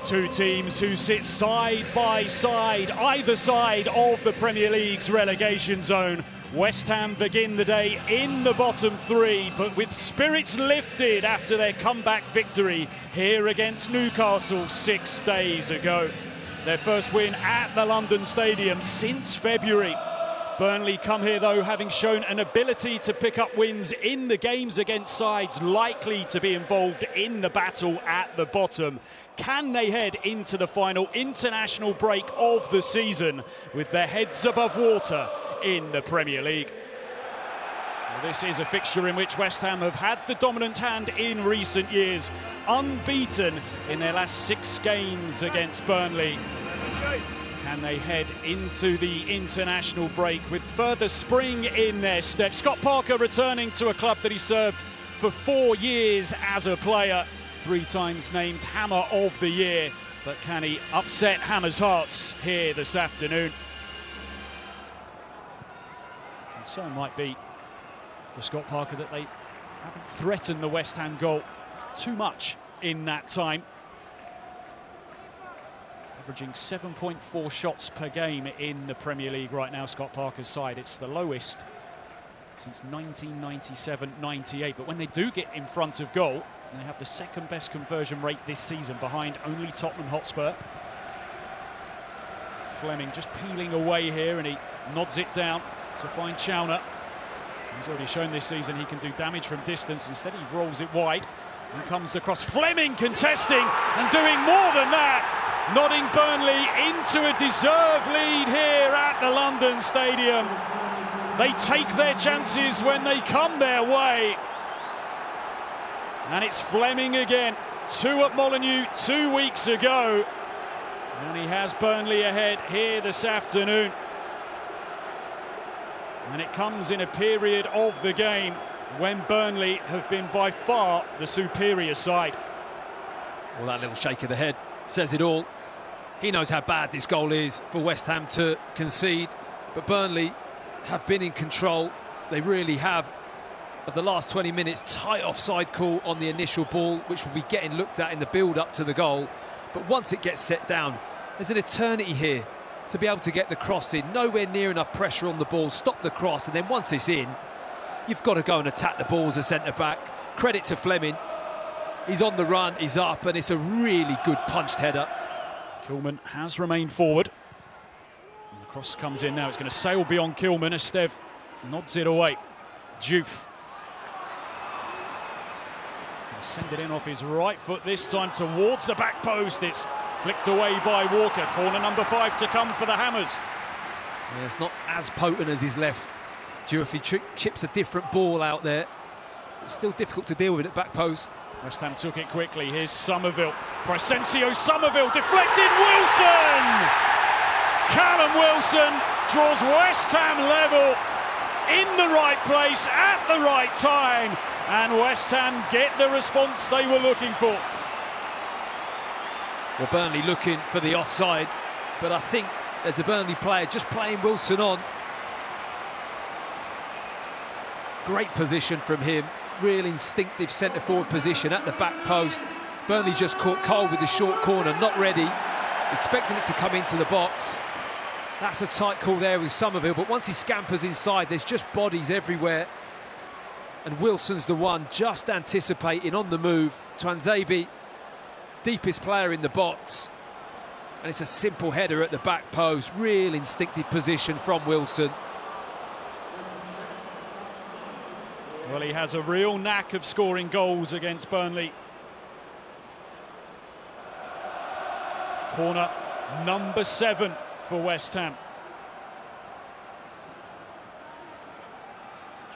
Two teams who sit side by side, either side of the Premier League's relegation zone. West Ham begin the day in the bottom three, but with spirits lifted after their comeback victory here against Newcastle 6 days ago. Their first win at the London Stadium since February. Burnley come here, though, having shown an ability to pick up wins in the games against sides likely to be involved in the battle at the bottom. Can they head into the final international break of the season with their heads above water in the Premier League? Well, this is a fixture in which West Ham have had the dominant hand in recent years, unbeaten in their last 6 games against Burnley. Can they head into the international break with further spring in their step? Scott Parker returning to a club that he served for 4 years as a player, 3 times named Hammer of the Year. But can he upset Hammer's hearts here this afternoon? Concern might be for Scott Parker that they haven't threatened the West Ham goal too much in that time. Averaging 7.4 shots per game in the Premier League right now, Scott Parker's side. It's the lowest since 1997-98. But when they do get in front of goal, they have the second best conversion rate this season, behind only Tottenham Hotspur. Fleming just peeling away here, and he nods it down to find Chowner. He's already shown this season he can do damage from distance. Instead, he rolls it wide and comes across. Fleming contesting and doing more than that, nodding Burnley into a deserved lead here at the London Stadium. They take their chances when they come their way. And it's Fleming again. 2 at Molineux 2 weeks ago. And he has Burnley ahead here this afternoon. And it comes in a period of the game when Burnley have been by far the superior side. Well, that little shake of the head says it all. He knows how bad this goal is for West Ham to concede, but Burnley have been in control. They really have. Of the last 20 minutes, tight offside call on the initial ball, which will be getting looked at in the build-up to the goal. But once it gets set down, there's an eternity here to be able to get the cross in. Nowhere near enough pressure on the ball, stop the cross, and then once it's in, you've got to go and attack the ball as a centre-back. Credit to Fleming. He's on the run, he's up, and it's a really good punched header. Kilman has remained forward. And the cross comes in now. It's going to sail beyond Kilman. Esteve nods it away. Diouf. Send it in off his right foot this time towards the back post. It's flicked away by Walker. Corner number 5 to come for the Hammers. Yeah, it's not as potent as his left. Diouf, he chips a different ball out there. It's still difficult to deal with at back post. West Ham took it quickly. Here's Somerville. Crescencio Somerville deflected. Wilson! Callum Wilson draws West Ham level in the right place at the right time. And West Ham get the response they were looking for. Well, Burnley looking for the offside, but I think there's a Burnley player just playing Wilson on. Great position from him. Real instinctive centre-forward position at the back post. Burnley just caught cold with the short corner, not ready. Expecting it to come into the box. That's a tight call there with Somerville, but once he scampers inside, there's just bodies everywhere. And Wilson's the one just anticipating on the move. Tuanzebe, deepest player in the box. And it's a simple header at the back post. Real instinctive position from Wilson. Well, he has a real knack of scoring goals against Burnley. Corner number 7 for West Ham.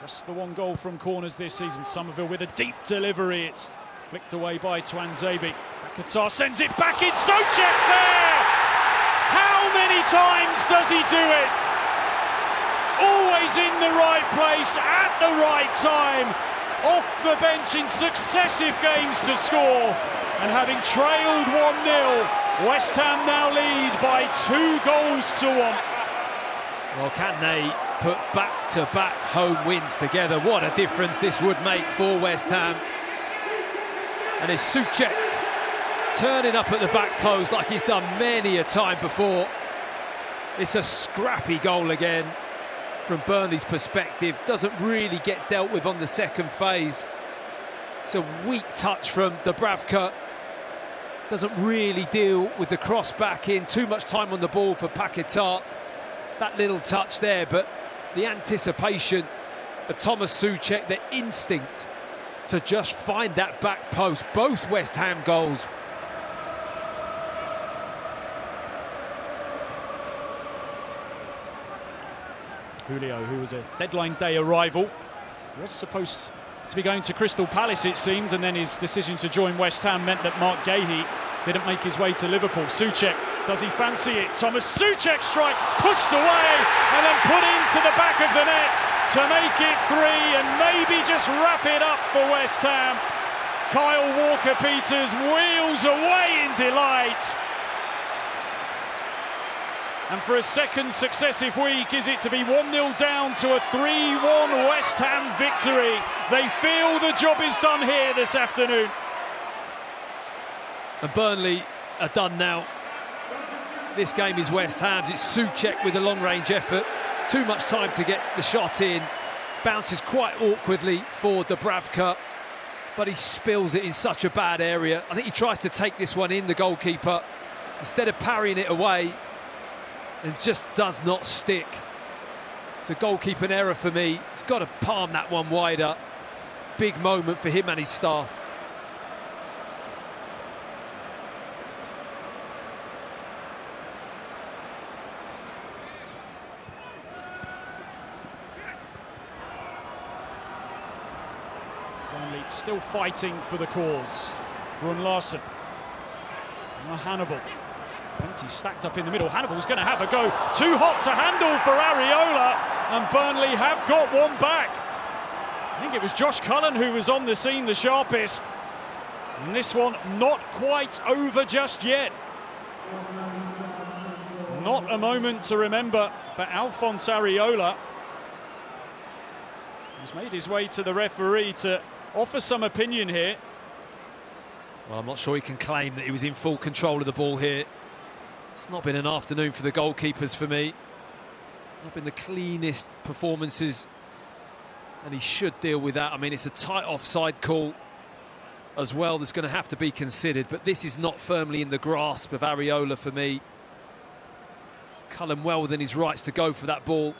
Just the 1 goal from corners this season. Somerville with a deep delivery. It's flicked away by Tuanzebe. Qatar sends it back in. Souček's there! How many times does he do it? Always in the right place at the right time. Off the bench in successive games to score. And having trailed 1-0, West Ham now lead by 2 goals to 1. Well, can they put back-to-back home wins together? What a difference this would make for West Ham. And it's Souček turning up at the back post like he's done many a time before. It's a scrappy goal again from Burnley's perspective. Doesn't really get dealt with on the second phase. It's a weak touch from Dubravka. Doesn't really deal with the cross back in. Too much time on the ball for Paquetá. That little touch there, but the anticipation of Thomas Souček, the instinct to just find that back post. Both West Ham goals. Julio, who was a deadline day arrival, was supposed to be going to Crystal Palace, it seems, and then his decision to join West Ham meant that Mark Gahey didn't make his way to Liverpool. Souček, does he fancy it? Thomas Souček strike, pushed away and then put into the back of the net to make it 3 and maybe just wrap it up for West Ham. Kyle Walker-Peters wheels away in delight. And for a second successive week, is it to be 1-0 down to a 3-1 West Ham victory? They feel the job is done here this afternoon. And Burnley are done now. This game is West Ham's. It's Souček with a long-range effort. Too much time to get the shot in. Bounces quite awkwardly for Dubravka, but he spills it in such a bad area. I think he tries to take this one in, the goalkeeper, instead of parrying it away, and just does not stick. It's a goalkeeping error for me. He's got to palm that one wider. Big moment for him and his staff. Burnley still fighting for the cause. Brun Larsen. Now Hannibal. Plenty stacked up in the middle. Hannibal's going to have a go. Too hot to handle for Areola, and Burnley have got one back. I think it was Josh Cullen who was on the scene the sharpest. And this one not quite over just yet. Not a moment to remember for Alphonse Areola. He's made his way to the referee to offer some opinion here. Well, I'm not sure he can claim that he was in full control of the ball here. It's not been an afternoon for the goalkeepers for me. Not been the cleanest performances, and he should deal with that. I mean, it's a tight offside call as well that's going to have to be considered, but this is not firmly in the grasp of Areola for me. Cullen well within his rights to go for that ball.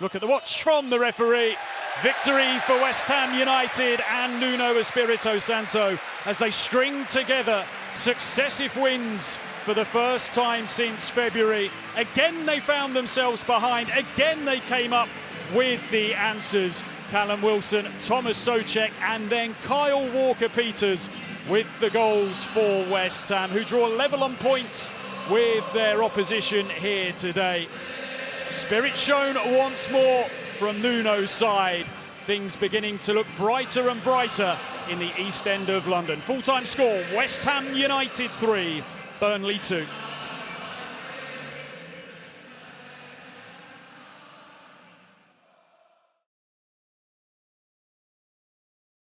Look at the watch from the referee. Victory for West Ham United and Nuno Espirito Santo as they string together successive wins for the first time since February. Again they found themselves behind, again they came up with the answers. Callum Wilson, Thomas Souček and then Kyle Walker-Peters with the goals for West Ham, who draw level on points with their opposition here today. Spirit shown once more from Nuno's side. Things beginning to look brighter and brighter in the East End of London. Full-time score, West Ham United 3, Burnley 2.